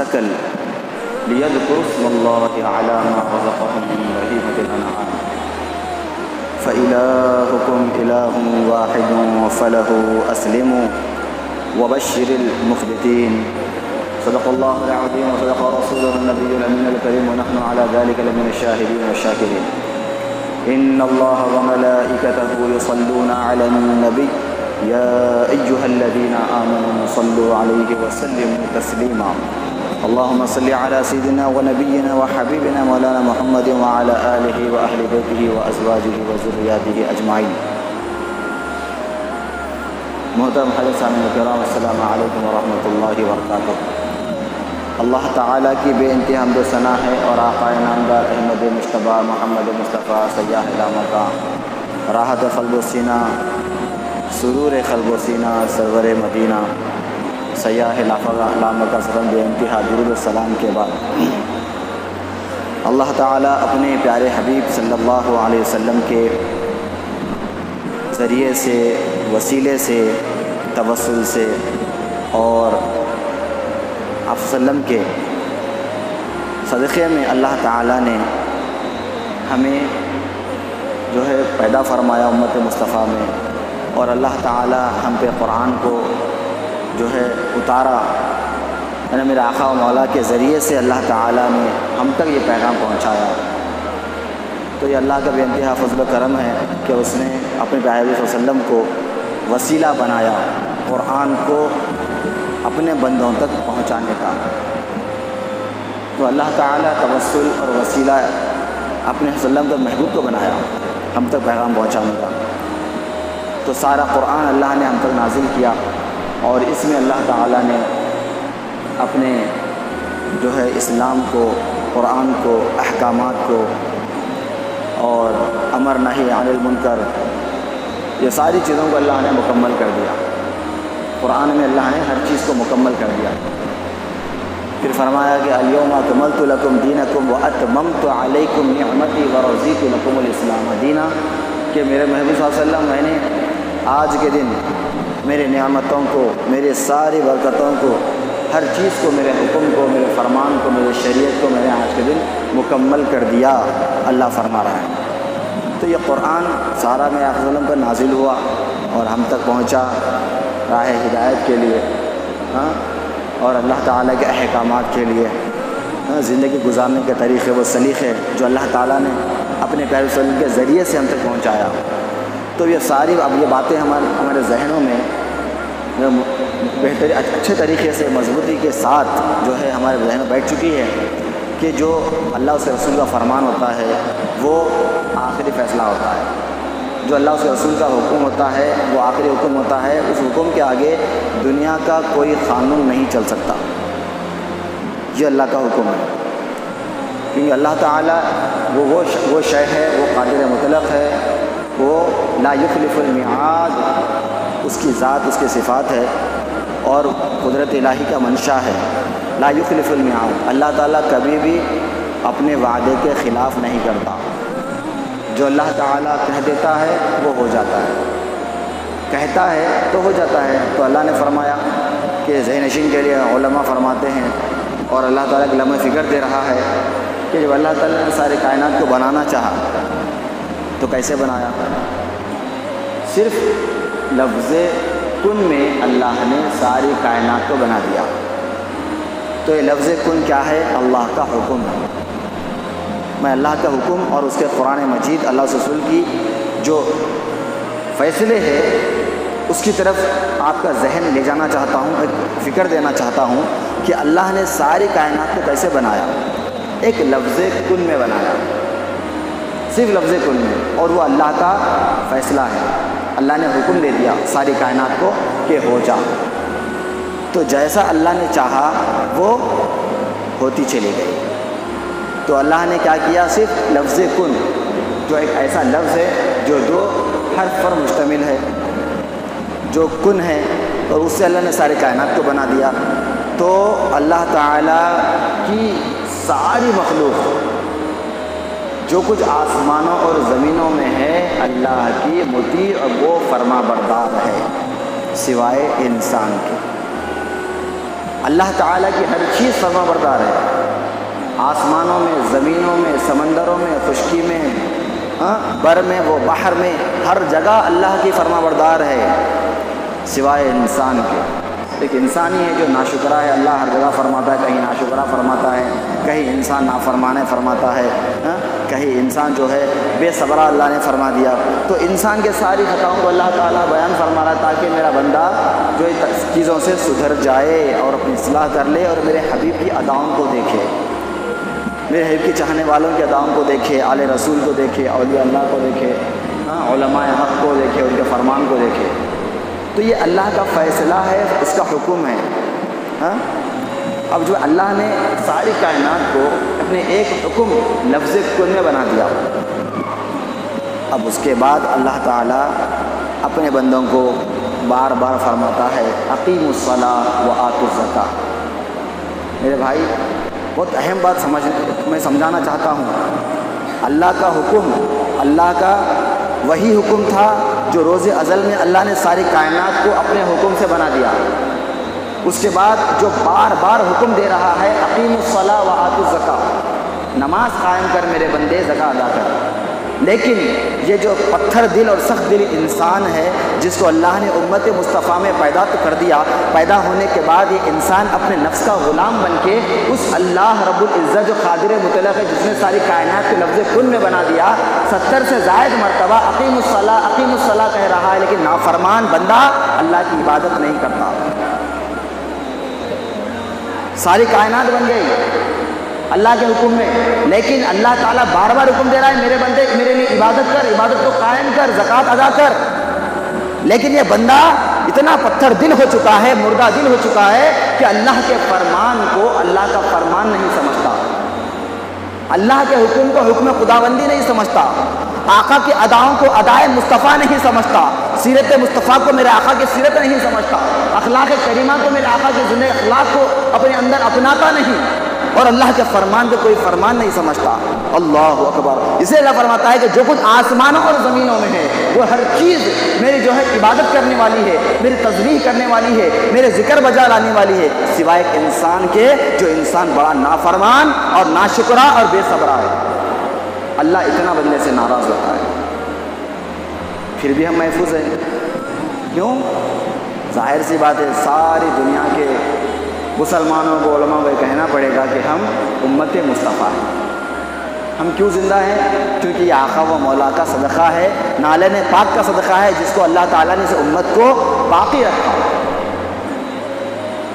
الثقل ليذكروا اسم الله على ما رزقهم من بهيمة الأنعام فإلهكم إله واحد فله أسلموا وبشر المخبتين صدق الله العظيم وصدق رسوله النبي الأمين الكريم ونحن على ذلك لمن الشاهدين والشاكرين إن الله وملائكته يصلون على النبي يا أيها الذين آمنوا صلوا عليه وسلموا تسليما اللهم صل على سيدنا ونبينا وحبيبنا مولانا محمد وعلى آله وأهل بيته وأزواجه وذرياته أجمعين. محترم حضرات سامعین کرام السلام علیکم ورحمۃ اللہ وبرکاتہ. اللہ تعالیٰ کی بے انتہا حمد و ثنا ہے اور آقا نامدار احمد مجتبیٰ محمد مصطفیٰ سیاح علامہ کا راحت قلب و سینہ سرور قلب و سینہ سرور مدینہ سیاح علامہ کا سرم بے انتہا درود السلام کے بعد اللہ تعالیٰ اپنے پیارے حبیب صلی اللہ علیہ وسلم کے ذریعے سے وسیلے سے توسل سے اور آپ وسلم کے صدقے میں اللہ تعالیٰ نے ہمیں جو ہے پیدا فرمایا امت مصطفیٰ میں اور اللہ تعالیٰ ہم پہ قرآن کو جو ہے اتارا یعنی میرے آقا و مولا کے ذریعے سے اللہ تعالیٰ نے ہم تک یہ پیغام پہنچایا. تو یہ اللہ کا بے انتہا فضل و کرم ہے کہ اس نے اپنے پیارے صلی اللہ علیہ وسلم کو وسیلہ بنایا قرآن کو اپنے بندوں تک پہنچانے کا. تو اللہ تعالیٰ توسل اور وسیلہ اپنے وسلم کے محبوب کو بنایا ہم تک پیغام پہنچانے کا. تو سارا قرآن اللہ نے ہم تک نازل کیا اور اس میں اللہ تعالیٰ نے اپنے جو ہے اسلام کو قرآن کو احکامات کو اور امر نہی عن المنکر یہ ساری چیزوں کو اللہ نے مکمل کر دیا. قرآن میں اللہ نے ہر چیز کو مکمل کر دیا. پھر فرمایا کہ الیوم اکملت لکم دینکم واتممت علیکم نعمتی ورضیت لکم الاسلام دینا کہ میرے محبوب صلی اللہ علیہ وسلم میں نے آج کے دن میرے نعمتوں کو میرے ساری برکتوں کو ہر چیز کو میرے حکم کو میرے فرمان کو میرے شریعت کو میں نے آج کے دن مکمل کر دیا اللہ فرما رہا ہے. تو یہ قرآن سارا میں آپ وسلم پر نازل ہوا اور ہم تک پہنچا راہ ہدایت کے لیے اور اللہ تعالیٰ کے احکامات کے لیے زندگی گزارنے کے طریقے و سلیقے جو اللہ تعالیٰ نے اپنے پیارے وسلم کے ذریعے سے ہم تک پہنچایا. تو یہ ساری اب یہ باتیں ہمارے ذہنوں میں بہتر اچھے طریقے سے مضبوطی کے ساتھ جو ہے ہمارے ذہن میں بیٹھ چکی ہے کہ جو اللہ اس کے رسول کا فرمان ہوتا ہے وہ آخری فیصلہ ہوتا ہے. جو اللہ اس کے رسول کا حکم ہوتا ہے وہ آخری حکم ہوتا ہے. اس حکم کے آگے دنیا کا کوئی قانون نہیں چل سکتا. یہ اللہ کا حکم ہے کیونکہ اللہ تعالیٰ وہ شے ہے وہ قادر مطلق ہے وہ لا یخلف المیعاد اس کی ذات اس کی صفات ہے اور قدرت الہی کا منشا ہے. لا یخلف المیعاد اللہ تعالیٰ کبھی بھی اپنے وعدے کے خلاف نہیں کرتا. جو اللہ تعالیٰ کہہ دیتا ہے وہ ہو جاتا ہے کہتا ہے تو ہو جاتا ہے. تو اللہ نے فرمایا کہ ذہن نشین کے لیے علماء فرماتے ہیں اور اللہ تعالیٰ کی لمحہ فکر دے رہا ہے کہ جب اللہ تعالیٰ نے سارے کائنات کو بنانا چاہا تو کیسے بنایا. صرف لفظ کن میں اللہ نے ساری کائنات کو بنا دیا. تو یہ لفظ کن کیا ہے؟ اللہ کا حکم ہے. میں اللہ کا حکم اور اس کے قرآن مجید اللہ رسول کی جو فیصلے ہے اس کی طرف آپ کا ذہن لے جانا چاہتا ہوں. ایک فکر دینا چاہتا ہوں کہ اللہ نے ساری کائنات کو کیسے بنایا. ایک لفظ کن میں بنایا صرف لفظ کن میں اور وہ اللہ کا فیصلہ ہے. اللہ نے حکم دے دیا ساری کائنات کو کہ ہو جا. تو جیسا اللہ نے چاہا وہ ہوتی چلی گئی. تو اللہ نے کیا کیا صرف لفظ کن جو ایک ایسا لفظ ہے جو دو حرف پر مشتمل ہے جو کن ہے اور اس سے اللہ نے ساری کائنات کو بنا دیا. تو اللہ تعالیٰ کی ساری مخلوق جو کچھ آسمانوں اور زمینوں میں ہے اللہ کی مطیع اور وہ فرما بردار ہے سوائے انسان کے. اللہ تعالیٰ کی ہر چیز فرما بردار ہے، آسمانوں میں، زمینوں میں، سمندروں میں، خشکی میں، بر میں، وہ بحر میں، ہر جگہ اللہ کی فرما بردار ہے سوائے انسان کے۔ ایک انسان ہی ہے جو ناشکرا ہے، اللہ ہر جگہ فرماتا ہے، کہیں ناشکرا فرماتا ہے، کہیں انسان نافرمانے فرماتا ہے، کہیں انسان جو ہے بے صبرا اللہ نے فرما دیا۔ تو انسان کے ساری خطاؤں کو اللہ تعالیٰ بیان فرما رہا ہے تاکہ میرا بندہ جو چیزوں سے سدھر جائے اور اپنی اصلاح کر لے اور میرے حبیب کی اداؤں کو دیکھے، میرے حبیب کی چاہنے والوں کی اداؤں کو دیکھے، آل رسول کو دیکھے، اولیاء اللہ کو دیکھے، علماء حق کو دیکھے، ان کے فرمان کو دیکھے۔ تو یہ اللہ کا فیصلہ ہے، اس کا حکم ہے۔ اب جو اللہ نے ساری کائنات کو اپنے ایک حکم لفظ کن میں بنا دیا، اب اس کے بعد اللہ تعالیٰ اپنے بندوں کو بار بار فرماتا ہے اقیموا الصلاۃ وآتوا الزکاۃ۔ میرے بھائی بہت اہم بات میں سمجھانا چاہتا ہوں، اللہ کا حکم، اللہ کا وہی حکم تھا جو روز ازل میں اللہ نے ساری کائنات کو اپنے حکم سے بنا دیا۔ اس کے بعد جو بار بار حکم دے رہا ہے اقیموا الصلاۃ وآتوا الزکاۃ، نماز قائم کر میرے بندے، زکوٰۃ ادا کر۔ لیکن یہ جو پتھر دل اور سخت دل انسان ہے جس کو اللہ نے امت مصطفیٰ میں پیدا تو کر دیا، پیدا ہونے کے بعد یہ انسان اپنے نفس کا غلام بن کے اس اللہ رب العزت جو قادر مطلق ہے، جس نے ساری کائنات کے لفظ کن میں بنا دیا، 70 سے زائد مرتبہ اقیم الصلاۃ کہہ رہا ہے، لیکن نافرمان بندہ اللہ کی عبادت نہیں کرتا۔ ساری کائنات بن گئی اللہ کے حکم میں، لیکن اللہ تعالیٰ بار بار حکم دے رہا ہے میرے بندے میرے لیے عبادت کر، عبادت کو قائم کر، زکوٰۃ ادا کر، لیکن یہ بندہ اتنا پتھر دل ہو چکا ہے، مردہ دل ہو چکا ہے کہ اللہ کے فرمان کو اللہ کا فرمان نہیں سمجھتا، اللہ کے حکم کو حکم خداوندی نہیں سمجھتا، آقا کی اداؤں کو ادائے مصطفیٰ نہیں سمجھتا، سیرت مصطفیٰ کو میرے آقا کی سیرت نہیں سمجھتا، اخلاق کریمہ کو میرے آقا کے زندہ اخلاق کو اپنے اندر اپناتا نہیں، اور اللہ کے فرمان کو کوئی فرمان نہیں سمجھتا۔ اللہ اکبر۔ اسے اللہ فرماتا ہے کہ جو کچھ آسمانوں اور زمینوں میں ہے وہ ہر چیز میری جو ہے عبادت کرنے والی ہے، میری تسبیح کرنے والی ہے، میرے ذکر بجا لانے والی ہے، سوائے ایک انسان کے جو انسان بڑا نافرمان اور ناشکرا اور بے صبرا ہے۔ اللہ اتنا بندے سے ناراض ہوتا ہے، پھر بھی ہم محفوظ ہیں۔ کیوں؟ ظاہر سی بات ہے، ساری دنیا کے مسلمانوں کو، علماء کو کہنا پڑے گا کہ ہم امت مصطفیٰ ہیں۔ ہم کیوں زندہ ہیں؟ کیونکہ یہ آقا و مولا کا صدقہ ہے، نالین پاک کا صدقہ ہے، جس کو اللہ تعالیٰ نے اس امت کو باقی رکھا،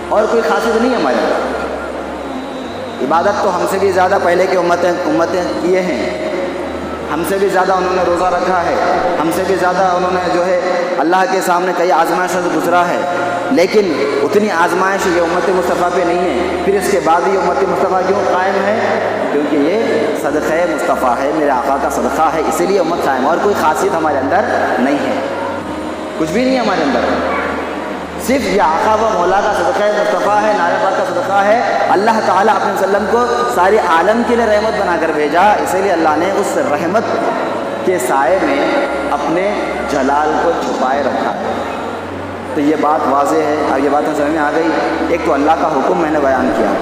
اور کوئی خاصیت نہیں ہے ہمارے اندر۔ عبادت تو ہم سے بھی زیادہ پہلے کے امتیں کیے ہیں، ہم سے بھی زیادہ انہوں نے روزہ رکھا ہے، ہم سے بھی زیادہ انہوں نے جو ہے اللہ کے سامنے کئی آزمائشوں سے گزرا ہے، لیکن اتنی آزمائش یہ امت مصطفیٰ پہ نہیں ہے۔ پھر اس کے بعد یہ امت مصطفیٰ کیوں قائم ہے؟ کیونکہ یہ صدقہ مصطفیٰ ہے، میرے آقا کا صدقہ ہے، اسی لیے امت قائم ہے، اور کوئی خاصیت ہمارے اندر نہیں ہے، کچھ بھی نہیں ہے ہمارے اندر، صرف یہ آقا و مولا کا صدقہ مصطفیٰ ہے، نارے پاک کا صدقہ ہے۔ اللہ تعالیٰ اپنے وسلم کو سارے عالم کے لیے رحمت بنا کر بھیجا، اسی لیے اللہ نے اس رحمت کے سائے میں اپنے جلال کو چھپائے رکھا ہے۔ تو یہ بات واضح ہے، اب یہ بات سمجھ میں آ گئی۔ ایک تو اللہ کا حکم میں نے بیان کیا،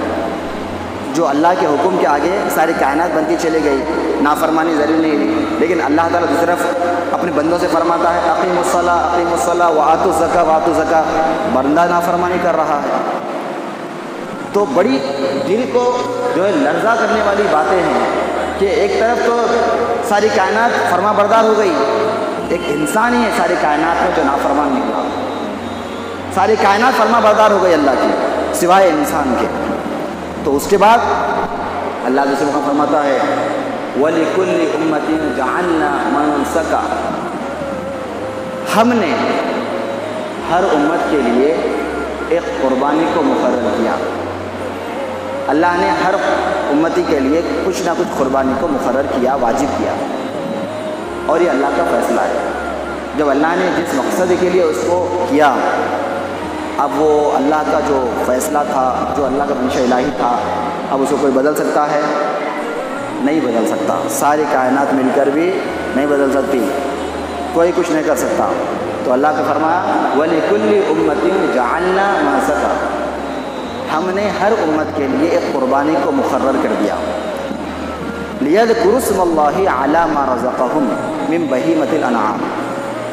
جو اللہ کے حکم کے آگے ساری کائنات بنتی چلی گئی، نافرمانی ضروری نہیں ہوئی، لیکن اللہ تعالیٰ دوسری طرف اپنے بندوں سے فرماتا ہے اقیموا الصلاۃ وآتوا الزکاۃ، بندہ نافرمانی کر رہا ہے۔ تو بڑی دل کو جو ہے لرزا کرنے والی باتیں ہیں کہ ایک طرف تو ساری کائنات فرما بردار ہو گئی، ایک انسان ہی ہے ساری کائنات میں جو نافرمان نکلا، ساری کائنات فرما بردار ہو گئی اللہ کی سوائے انسان کے۔ تو اس کے بعد اللہ دوسرے موقع فرماتا ہے وَلِكُلِّ أُمَّةٍ جَعَلْنَا مَنسَكًا، ہم نے ہر امت کے لیے ایک قربانی کو مقرر کیا۔ اللہ نے ہر امتی کے لیے کچھ نہ کچھ قربانی کو مقرر کیا، واجب کیا، اور یہ اللہ کا فیصلہ ہے۔ جب اللہ نے جس مقصد کے لیے اس کو کیا، اب وہ اللہ کا جو فیصلہ تھا، جو اللہ کا منشاء الہی تھا، اب اس کو کوئی بدل سکتا ہے؟ نہیں بدل سکتا، ساری کائنات مل کر بھی نہیں بدل سکتی، کوئی کچھ نہیں کر سکتا۔ تو اللہ کا فرمایا وَلِكُلِّ أُمَّةٍ جَعَلْنَا مَنسَكًا، ہم نے ہر امت کے لیے ایک قربانی کو مقرر کر دیا. لِيَذْكُرُوا اسْمَ اللَّهِ عَلَىٰ مَا رَزَقَهُمْ مِن بَهِيمَةِ الْأَنْعَامِ.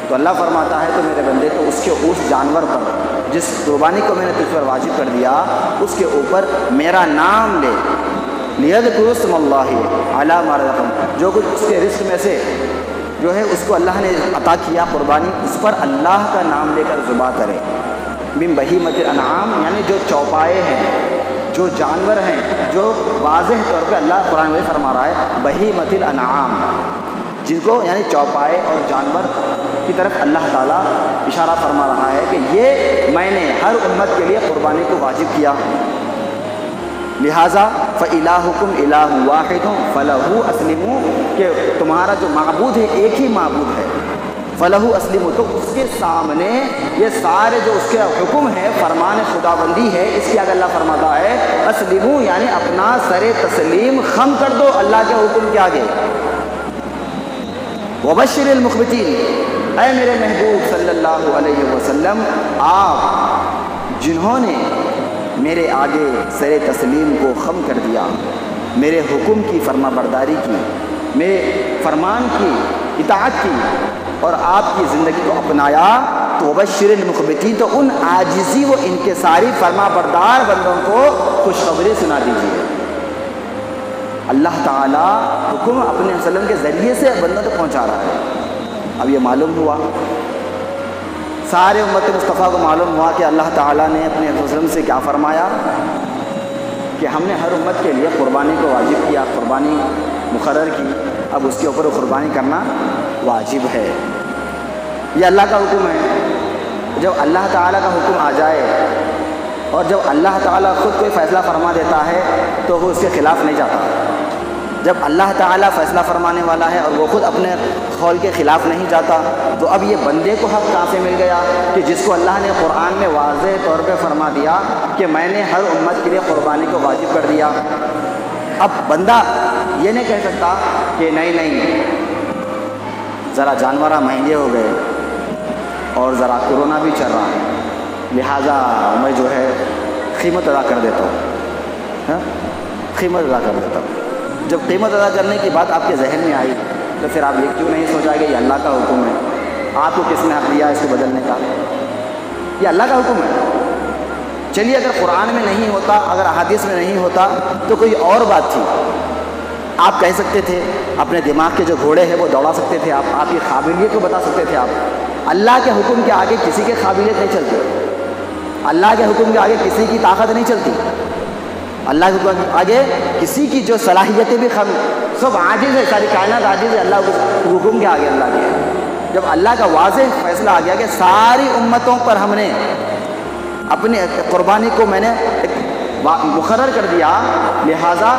تو اللہ فرماتا ہے تو میرے بندے تو اس جانور پر جس قربانی کو میں نے تجھ پر واجب کر دیا اس کے اوپر میرا نام لے. لِيَذْكُرُوا اسْمَ اللَّهِ عَلَىٰ مَا رَزَقَهُمْ. جو کچھ اس کے رزق میں سے جو ہے اس کو اللہ نے عطا کیا قربانی، اس پر اللہ کا نام لے کر ذبح کرے. من بہیمۃ الانعام یعنی جو چوپائے ہیں، جو جانور ہیں، جو واضح طور پہ اللہ قرآن میں فرما رہا ہے بہیمۃ الانعام، جن کو یعنی چوپائے اور جانور کی طرف اللہ تعالیٰ اشارہ فرما رہا ہے کہ یہ میں نے ہر امت کے لیے قربانی کو واجب کیا. لہٰذا فَإِلَٰهُكُمْ إِلَٰهٌ وَاحِدٌ فَلَهُ أَسْلِمُوا کہ تمہارا جو معبود ہے ایک ہی معبود ہے. فَلَهُ أَسْلِمُوا تو اس کے سامنے یہ سارے جو اس کے حکم ہے، فرمان خداوندی ہے، اس کی اگر اللہ فرماتا ہے اسلموا یعنی اپنا سر تسلیم خم کر دو اللہ کے حکم کے آگے. وَبَشِّرِ الْمُخْبِتِينَ اے میرے محبوب صلی اللہ علیہ وسلم، آپ جنہوں نے میرے آگے سر تسلیم کو خم کر دیا، میرے حکم کی فرما برداری کی، میرے فرمان کی اطاعت کی اور آپ کی زندگی کو اپنایا، تو وبشر المخبتین تو ان عاجزی و انکساری فرما بردار بندوں کو خوشخبری سنا دیجیے. اللہ تعالیٰ حکم اپنے وسلم کے ذریعے سے بندوں تک پہنچا رہا ہے. اب یہ معلوم ہوا، سارے امت مصطفیٰ کو معلوم ہوا کہ اللہ تعالیٰ نے اپنے وسلم سے کیا فرمایا کہ ہم نے ہر امت کے لیے قربانی کو واجب کیا، قربانی مقرر کی، اب اس کے اوپر قربانی کرنا واجب ہے. یہ اللہ کا حکم ہے. جب اللہ تعالیٰ کا حکم آ جائے اور جب اللہ تعالیٰ خود کوئی فیصلہ فرما دیتا ہے تو وہ اس کے خلاف نہیں جاتا. جب اللہ تعالیٰ فیصلہ فرمانے والا ہے اور وہ خود اپنے قول کے خلاف نہیں جاتا تو اب یہ بندے کو حق کہاں سے مل گیا کہ جس کو اللہ نے قرآن میں واضح طور پہ فرما دیا کہ میں نے ہر امت کے لیے قربانی کو واجب کر دیا. اب بندہ یہ نہیں کہہ سکتا کہ نہیں ذرا جانوراں مہنگے ہو گئے اور ذرا کورونا بھی چل رہا ہے لہٰذا میں جو ہے قیمت ادا کر دیتا ہوں، قیمت ادا کر دیتا ہوں. جب قیمت ادا کرنے کی بات آپ کے ذہن میں آئی تو پھر آپ یہ کیوں نہیں سوچا کہ یہ اللہ کا حکم ہے، آپ کو کس نے حق دیا اس کو بدلنے کا؟ یہ اللہ کا حکم ہے. چلیے اگر قرآن میں نہیں ہوتا، اگر احادیث میں نہیں ہوتا تو کوئی اور بات تھی. آپ کہہ سکتے تھے، اپنے دماغ کے جو گھوڑے ہیں وہ دوڑا سکتے تھے، آپ کی قابلیت کو بتا سکتے تھے. آپ اللہ کے حکم کے آگے کسی کی قابلیت نہیں چلتی، اللہ کے حکم کے آگے کسی کی طاقت نہیں چلتی، اللہ کے حکم کے آگے کسی کی جو صلاحیتیں بھی سب عاجز ہے، ساری کائنات عاجز ہے اللہ کے حکم کے آگے. اللہ کے جب اللہ کا واضح فیصلہ آ گیا کہ ساری امتوں پر ہم نے اپنی قربانی کو میں نے مقرر کر دیا، لہٰذا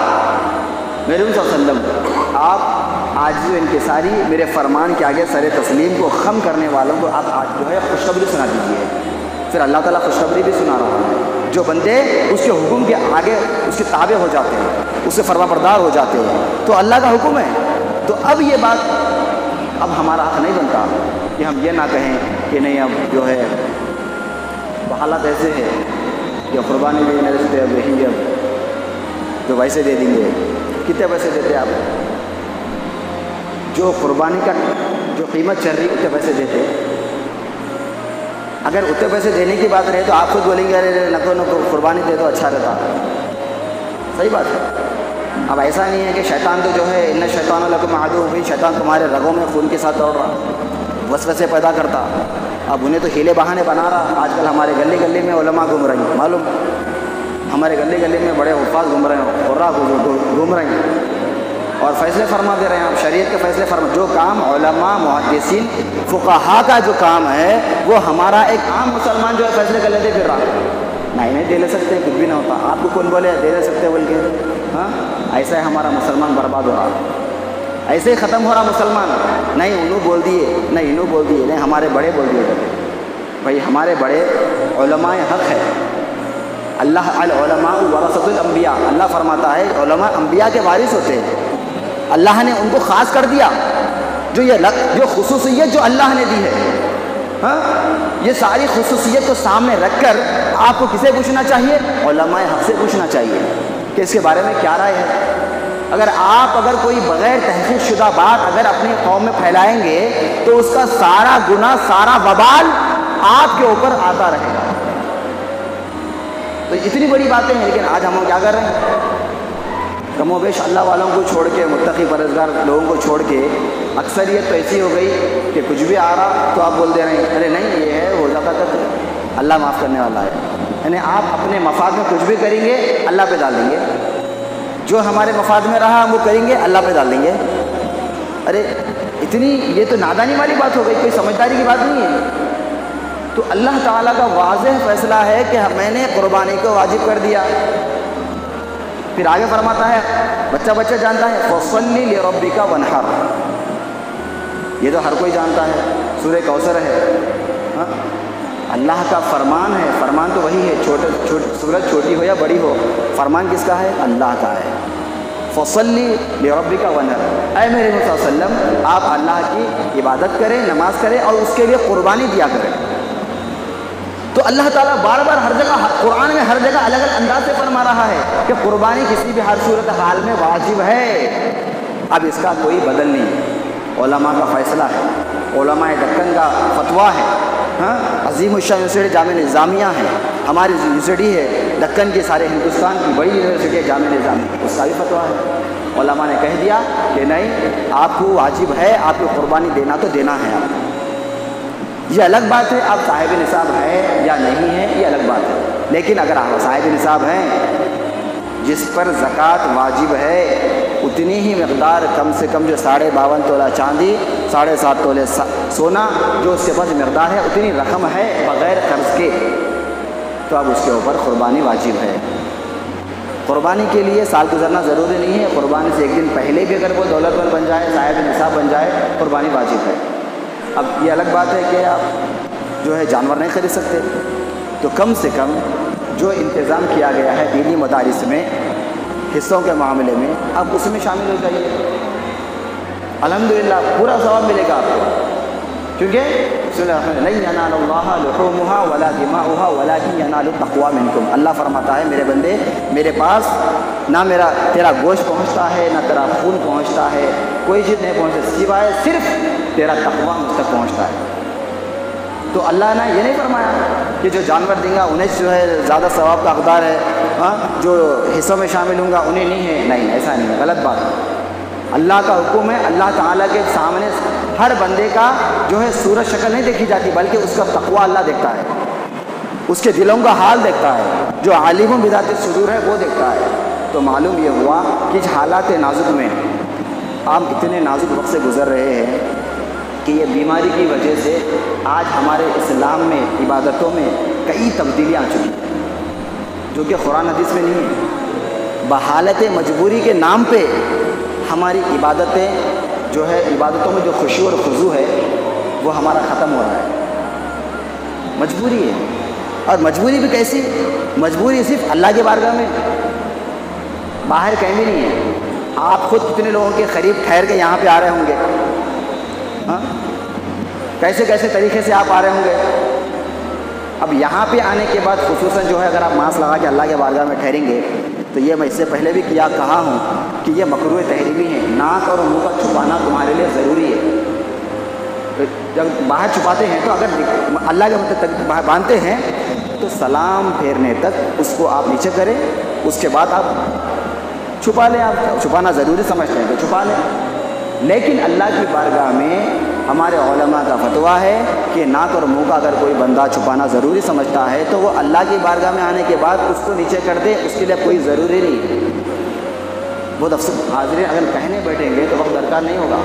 میرے صلی اللہ علیہ وسلم آپ عاجز و انکساری میرے فرمان کے آگے سر تسلیم کو خم کرنے والوں کو آپ آج جو ہے خوشخبری سنا دیجیے. پھر اللہ تعالیٰ خوشخبری بھی سنا رہا ہے. جو بندے اس کے حکم کے آگے اس کے تابع ہو جاتے ہیں، اس سے فرما بردار ہو جاتے ہیں تو اللہ کا حکم ہے. تو اب یہ بات اب ہمارا حق نہیں بنتا کہ ہم یہ نہ کہیں کہ نہیں اب جو ہے حالات ایسے ہے کہ قربانی بھی نہیں دیتے، اب یہی اب جو ویسے دے دیں گے. کتنے پیسے دیتے آپ؟ جو قربانی کا جو قیمت چل رہی اتنے پیسے دیتے. اگر اتنے پیسے دینے کی بات رہے تو آپ خود بولیں گے ارے نکو قربانی دے دو اچھا رہتا. صحیح بات ہے. اب ایسا نہیں ہے کہ شیطان تو جو ہے ان شیطان لکم عدو، بھائی شیطان تمہارے رگوں میں خون کے ساتھ دوڑ رہا، وسوسے پیدا کرتا. اب انہیں تو ہیلے بہانے بنا رہا. آج کل ہمارے گلی گلی میں علماء گھوم رہی ہیں، معلوم ہمارے گلی گلی میں بڑے حفاظ گھوم رہے ہیں، قرا گھوم رہے ہیں اور فیصلے فرما دے رہے ہیں. آپ شریعت کے فیصلے فرما، جو کام علماء محدثین فقہا کا جو کام ہے وہ ہمارا ایک عام مسلمان جو ہے فیصلے کر لیتے پھر رہا نہیں دے لے سکتے، کچھ بھی نہ ہوتا. آپ کو کون بولے دے لے سکتے بول کے؟ ہاں ایسا ہے ہمارا مسلمان برباد ہو رہا، ایسے ہی ختم ہو رہا مسلمان. نہیں انہوں بول دیے، نہیں انہوں بول دیے، نہیں ہمارے بڑے بول دیے. بھائی ہمارے بڑے علماء حق ہے. اللہ العلماء ورثۃ الانبیاء، اللہ فرماتا ہے علماء انبیاء کے وارث ہوتے ہیں. اللہ نے ان کو خاص کر دیا، جو خصوصیت جو اللہ نے دی ہے ہاں، یہ ساری خصوصیت کو سامنے رکھ کر آپ کو کسے پوچھنا چاہیے؟ علماء حق سے پوچھنا چاہیے کہ اس کے بارے میں کیا رائے ہے۔ اگر کوئی بغیر تحقیق شدہ بات اگر اپنی قوم میں پھیلائیں گے تو اس کا سارا گناہ، سارا وبال آپ کے اوپر آتا رہے گا۔ تو اتنی بڑی باتیں ہیں، لیکن آج ہم کیا کر رہے ہیں؟ کم و بیش اللہ والوں کو چھوڑ کے، متقی پرہیزگار لوگوں کو چھوڑ کے اکثریت تو ایسی ہو گئی کہ کچھ بھی آ رہا تو آپ بول دے رہے ہیں ارے نہیں یہ ہے، ہو جاتا تھا، اللہ معاف کرنے والا ہے۔ یعنی آپ اپنے مفاد میں کچھ بھی کریں گے اللہ پہ ڈال دیں گے، جو ہمارے مفاد میں رہا ہم وہ کریں گے اللہ پہ ڈال دیں گے۔ ارے اتنی، یہ تو نادانی والی بات ہو گئی، کوئی سمجھداری کی بات نہیں ہے۔ تو اللہ تعالیٰ کا واضح فیصلہ ہے کہ میں نے قربانی کو واجب کر دیا۔ پھر آگے فرماتا ہے، بچہ جانتا ہے فَصَلِّ لِرَبِّكَ وَانْحَرْ، یہ تو ہر کوئی جانتا ہے، سورہ کوثر ہے، ہاں، اللہ کا فرمان ہے۔ فرمان تو وہی ہے، سورج چھوٹی ہو یا بڑی ہو، فرمان کس کا ہے؟ اللہ کا ہے۔ فَصَلِّ لِرَبِّكَ وَانْحَرْ، اے میرے صلی اللہ علیہ وسلم آپ اللہ کی عبادت کریں، نماز کریں اور اس کے لیے قربانی دیا کریں۔ تو اللہ تعالیٰ بار بار ہر جگہ، قرآن میں ہر جگہ الگ الگ انداز سے فرما رہا ہے کہ قربانی کسی بھی ہر صورت حال میں واجب ہے۔ اب اس کا کوئی بدل نہیں، علماء کا فیصلہ ہے، علماء دکن کا فتویٰ ہے، ہاں، عظیم الشان یونیورسٹی جامعہ نظامیہ ہے، ہماری یونیورسٹی ہے دکن کی، سارے ہندوستان کی بڑی یونیورسٹی ہے جامعہ نظامیہ، اس کا بھی فتویٰ ہے۔ علماء نے کہہ دیا کہ نہیں، آپ کو واجب ہے، آپ کو قربانی دینا تو دینا ہے۔ آپ یہ الگ بات ہے آپ صاحب نصاب ہے یا نہیں ہے، یہ الگ بات ہے، لیکن اگر آپ صاحب نصاب ہیں، جس پر زکوٰۃ واجب ہے، اتنی ہی مقدار کم سے کم جو 52.5 تولہ چاندی، 7.5 تولے سونا جو اس کے پاس مقدار ہے، اتنی رقم ہے بغیر قرض کے، تو اب اس کے اوپر قربانی واجب ہے۔ قربانی کے لیے سال گزرنا ضروری نہیں ہے، قربانی سے ایک دن پہلے بھی اگر وہ دولت مند بن جائے، صاحب نصاب بن جائے، قربانی واجب ہے۔ اب یہ الگ بات ہے کہ آپ جو ہے جانور نہیں خرید سکتے، تو کم سے کم جو انتظام کیا گیا ہے دینی مدارس میں حصوں کے معاملے میں، آپ اس میں شامل ہو جائیے، الحمدللہ پورا ثواب ملے گا آپ کو، کیونکہ لَن يَنَالَ اللَّهَ لُحُومُهَا وَلَا دِمَاؤُهَا وَلَٰكِن يَنَالُ التَّقْوَىٰ مِنكُمْ۔ اللہ فرماتا ہے میرے بندے، میرے پاس نہ تیرا گوشت پہنچتا ہے، نہ تیرا خون پہنچتا ہے، کوئی چیز نہیں پہنچتی سوائے صرف تیرا تقویٰ مجھ تک پہنچتا ہے۔ تو اللہ نے یہ نہیں فرمایا کہ جو جانور دیں گا انہیں جو ہے زیادہ ثواب کا حقدار ہے، ہاں، جو حصوں میں شامل ہوں گا انہیں نہیں ہے، نہیں، ایسا نہیں ہے، غلط بات ہے۔ اللہ کا حکم ہے، اللہ تعالیٰ کے سامنے ہر بندے کا جو ہے صورت شکل نہیں دیکھی جاتی، بلکہ اس کا تقویٰ اللہ دیکھتا ہے، اس کے دلوں کا حال دیکھتا ہے، جو عالم بذات الصدور ہے وہ دیکھتا ہے۔ تو معلوم یہ ہوا کہ حالات نازک میں آپ اتنے نازک وقت سے گزر رہے ہیں کہ یہ بیماری کی وجہ سے آج ہمارے اسلام میں عبادتوں میں کئی تبدیلیاں آ چکی ہیں، جو کہ قرآن حدیث میں نہیں ہے۔ بحالت مجبوری کے نام پہ ہماری عبادتیں جو ہے، عبادتوں میں جو خشوع اور خضوع ہے وہ ہمارا ختم ہو رہا ہے، مجبوری ہے۔ اور مجبوری بھی کیسی؟ مجبوری صرف اللہ کے بارگاہ میں، باہر کہیں بھی نہیں ہے۔ آپ خود کتنے لوگوں کے قریب ٹھہر کے یہاں پہ آ رہے ہوں گے، ہاں، کیسے کیسے طریقے سے آپ آ رہے ہوں گے۔ اب یہاں پہ آنے کے بعد خصوصاً جو ہے اگر آپ ماسک لگا کے اللہ کے بارگاہ میں ٹھہریں گے تو یہ میں اس سے پہلے بھی کہا ہوں کہ یہ مکروہ تحریمی ہے، ناک اور منہ کا چھپانا تمہارے لیے ضروری ہے۔ جب باہر چھپاتے ہیں تو اگر اللہ کے مطلب باندھتے ہیں تو سلام پھیرنے تک اس کو آپ نیچے کریں، اس کے بعد آپ چھپا لیں۔ آپ چھپانا ضروری سمجھتے ہیں تو چھپا لیں، لیکن اللہ کی بارگاہ میں ہمارے علماء کا فتویٰ ہے کہ ناک اور منہ کا اگر کوئی بندہ چھپانا ضروری سمجھتا ہے تو وہ اللہ کی بارگاہ میں آنے کے بعد اس کو نیچے کر دے، اس کے لیے کوئی ضروری نہیں۔ بہت افسوس حاضرین، اگر کہنے بیٹھیں گے تو وقت درکار نہیں ہوگا،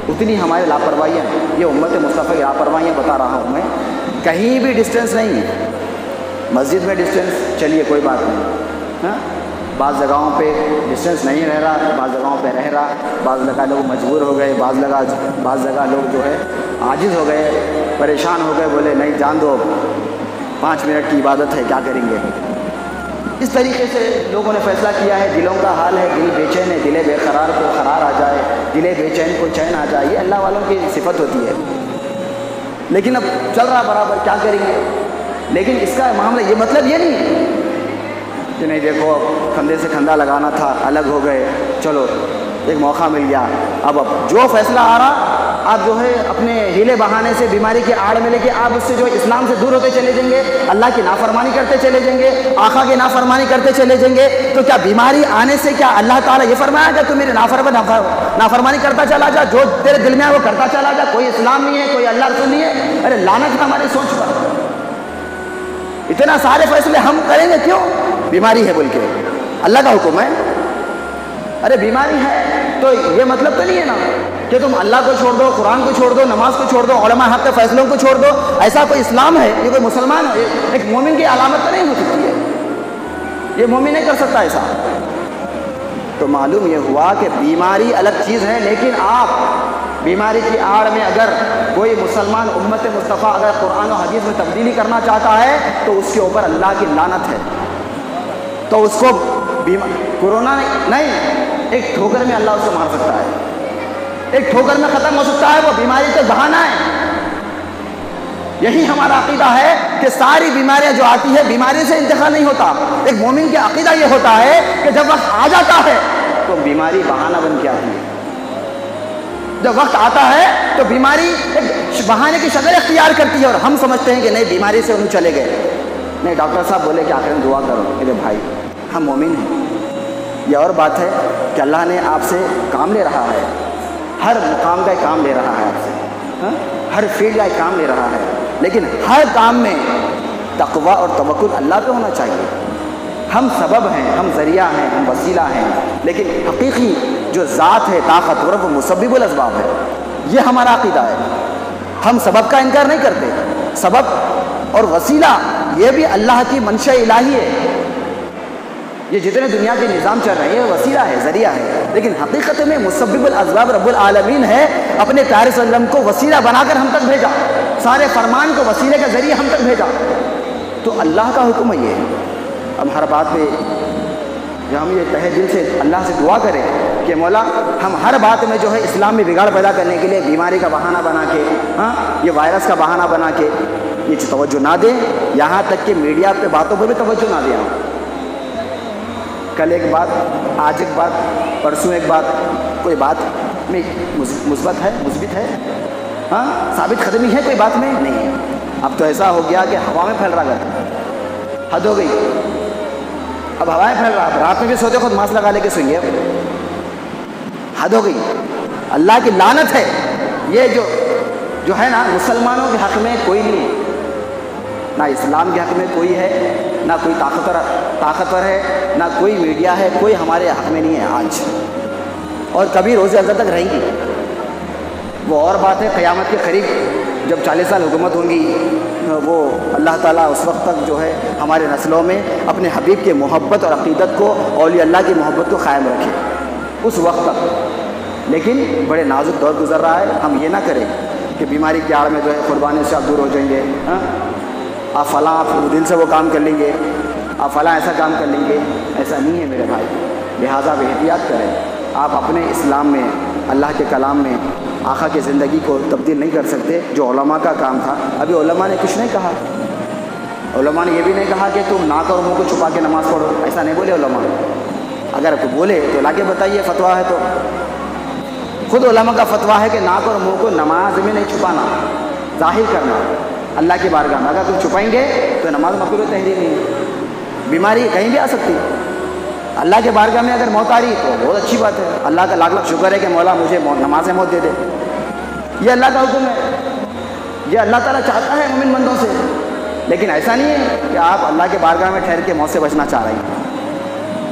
اتنی ہماری لاپرواہیاں ہیں، یہ امت مصطفیٰ کی لاپرواہیاں بتا رہا ہوں میں۔ کہیں بھی ڈسٹینس نہیں ہے، مسجد میں ڈسٹینس چلیے کوئی بات نہیں، ہاں، بعض جگہوں پہ ڈسٹینس نہیں رہ رہا، بعض جگہوں پہ رہ رہا، بعض جگہ لوگ مجبور ہو گئے، بعض جگہ لوگ جو ہے عاجز ہو گئے، پریشان ہو گئے، بولے نہیں جان دو 5 منٹ کی عبادت ہے کیا کریں گے۔ اس طریقے سے لوگوں نے فیصلہ کیا ہے، دلوں کا حال ہے، دل بے چین ہے، دل بے قرار کو قرار آ جائے، دل بے چین کو چین آ جائے، یہ اللہ والوں کی صفت ہوتی ہے۔ لیکن اب چل رہا برابر، کیا کریں گے؟ لیکن اس کا معاملہ یہ مطلب یہ نہیں کہ نہیں دیکھو اب کھندے سے کھندا لگانا تھا، الگ ہو گئے، چلو ایک موقع مل گیا، اب جو فیصلہ آ رہا آپ جو ہے اپنے ہیلے بہانے سے بیماری کی آڑ میں لے کے آپ اس سے جو اسلام سے دور ہوتے چلے جائیں گے، اللہ کی نافرمانی کرتے چلے جائیں گے، آقا کی نافرمانی کرتے چلے جائیں گے، تو کیا بیماری آنے سے کیا اللہ تعالیٰ یہ فرمایا کہ تو میرے نافرمانی کرتا چلا جا، جو تیرے دل میں ہے وہ کرتا چلا جا، کوئی اسلام نہیں ہے، کوئی اللہ رسول نہیں ہے؟ ارے لعنت ہماری سوچ پر، اتنا سارے فیصلے ہم کریں گے کیوں؟ بیماری ہے بول کے، اللہ کا حکم ہے۔ ارے بیماری ہے تو یہ مطلب تو نہیں ہے نا کہ تم اللہ کو چھوڑ دو، قرآن کو چھوڑ دو، نماز کو چھوڑ دو، علماء حق کے فیصلوں کو چھوڑ دو، ایسا کوئی اسلام ہے؟ یہ کوئی مسلمان ہے؟ ایک مومن کی علامت تو نہیں ہو سکتی ہے، یہ مومن نہیں کر سکتا ایسا۔ تو معلوم یہ ہوا کہ بیماری الگ چیز ہے، لیکن آپ بیماری کی آڑ میں اگر کوئی مسلمان امت مصطفیٰ اگر قرآن و حدیث میں تبدیلی کرنا چاہتا ہے تو اس کے اوپر اللہ کی لعنت ہے، تو اس کو کورونا نہیں، ایک ٹھوکر میں اللہ اس کو مار سکتا ہے، ایک ٹھوکر میں ختم ہو سکتا ہے، وہ بیماری تو بہانہ ہے۔ یہی ہمارا عقیدہ ہے کہ ساری بیماریاں جو آتی ہے بیماری سے انتقال نہیں ہوتا، ایک مومن کا عقیدہ یہ ہوتا ہے کہ جب وقت آ جاتا ہے تو بیماری بہانہ بن کے آتی ہے، جب وقت آتا ہے تو بیماری ایک بہانے کی شکل اختیار کرتی ہے، اور ہم سمجھتے ہیں کہ نہیں بیماری سے انہوں چلے گئے، نہیں ڈاکٹر صاحب بولے کہ آخر میں دعا کرو، میرے بھائی ہم مومن ہیں۔ یہ اور بات ہے کہ اللہ نے آپ سے کام لے رہا ہے، ہر مقام کا ایک کام لے رہا ہے آپ سے، ہر فیلڈ کا ایک کام لے رہا ہے، لیکن ہر کام میں تقوی اور توکل اللہ پہ ہونا چاہیے۔ ہم سبب ہیں، ہم ذریعہ ہیں، ہم وسیلہ ہیں، لیکن حقیقی جو ذات ہے طاقتور وہ مسبب الاسباب ہے، یہ ہمارا عقیدہ ہے۔ ہم سبب کا انکار نہیں کرتے، سبب اور وسیلہ یہ بھی اللہ کی منشا الہی ہے، یہ جتنے دنیا کے نظام چل رہے ہیں یہ وسیلہ ہے، ذریعہ ہے، لیکن حقیقت میں مسبب الاسباب رب العالمین ہے، اپنے پیارے صلی اللہ علیہ وسلم کو وسیلہ بنا کر ہم تک بھیجا، سارے فرمان کو وسیلے کا ذریعہ ہم تک بھیجا، تو اللہ کا حکم ہے یہ۔ اب ہر بات پہ جو ہم یہ تہہ دل سے اللہ سے دعا کریں کہ مولا ہم ہر بات میں جو ہے اسلام میں بگاڑ پیدا کرنے کے لیے بیماری کا بہانہ بنا کے، یہ وائرس کا بہانہ بنا کے یہ توجہ نہ دیں، یہاں تک کہ میڈیا پہ باتوں پہ بھی توجہ نہ دیں۔ کل ایک بات، آج ایک بات، پرسوں ایک بات، کوئی بات میں مثبت ہے، ثابت قدمی ہے کوئی بات میں نہیں ہے۔ اب تو ایسا ہو گیا کہ ہوا میں پھیل رہا ہے، حد ہو گئی، اب ہوا میں پھیل رہا، رات میں بھی سوتے خود ماسک لگا لے کے سوئیں گے، حد ہو گئی، اللہ کی لعنت ہے۔ یہ جو ہے نا مسلمانوں کے حق میں کوئی نہیں ہے، نہ اسلام کے حق میں کوئی ہے، نہ کوئی طاقتور ہے، نہ کوئی میڈیا ہے، کوئی ہمارے حق میں نہیں ہے آج، اور کبھی روز ازل تک رہیں گی۔ وہ اور بات ہے قیامت کے قریب جب 40 سال حکومت ہوں گی، وہ اللہ تعالیٰ اس وقت تک جو ہے ہمارے نسلوں میں اپنے حبیب کی محبت اور عقیدت کو، اولیاء اللہ کی محبت کو قائم رکھے اس وقت تک۔ لیکن بڑے نازک دور گزر رہا ہے، ہم یہ نہ کریں کہ بیماری کی آڑ میں جو ہے قربانی سے آپ دور ہو جائیں گے، آپ فلاں آپ دل سے وہ کام کر لیں گے، آپ فلاں ایسا کام کر لیں گے، ایسا نہیں ہے میرے بھائی۔ لہٰذا آپ احتیاط کریں، آپ اپنے اسلام میں، اللہ کے کلام میں آقا کی زندگی کو تبدیل نہیں کر سکتے، جو علماء کا کام تھا۔ ابھی علماء نے کچھ نہیں کہا، علماء نے یہ بھی نہیں کہا کہ تم ناک اور منہ کو چھپا کے نماز پڑھو، ایسا نہیں بولے علماء۔ اگر بولے تو لا کے بتائیے، فتویٰ ہے تو خود علماء کا فتویٰ ہے کہ ناک اور منہ کو نماز میں نہیں چھپانا، ظاہر کرنا اللہ کی بارگاہ میں۔ اگر تم چھپائیں گے تو نماز مکروہ تحریم نہیں ہے، بیماری کہیں بھی آ سکتی ہے۔ اللہ کے بارگاہ میں اگر موت آ رہی تو بہت اچھی بات ہے، اللہ کا لاکھ لاکھ شکر ہے کہ مولا مجھے نماز موت دے دے، یہ اللہ کا حکم ہے، یہ اللہ تعالیٰ چاہتا ہے مومن بندوں سے۔ لیکن ایسا نہیں ہے کہ آپ اللہ کے بارگاہ میں ٹھہر کے موت سے بچنا چاہ رہے ہیں۔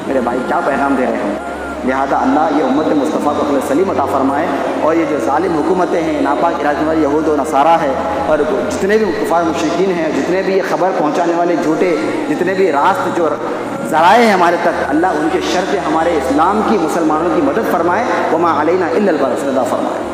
میرے بھائی کیا پیغام دے رہے ہیں؟ لہٰذا اللہ یہ امت مصطفیٰ کو عقل سلیم عطا فرمائے، اور یہ جو ظالم حکومتیں ہیں، ناپاک ارادے والے یہود و نصارہ ہے، اور جتنے بھی کفار مشرکین ہیں، جتنے بھی یہ خبر پہنچانے والے جھوٹے، جتنے بھی راست جو ذرائع ہیں ہمارے تک، اللہ ان کے شر سے ہمارے اسلام کی، مسلمانوں کی مدد فرمائے۔ وما علینا الا البلاغ، فرمائے۔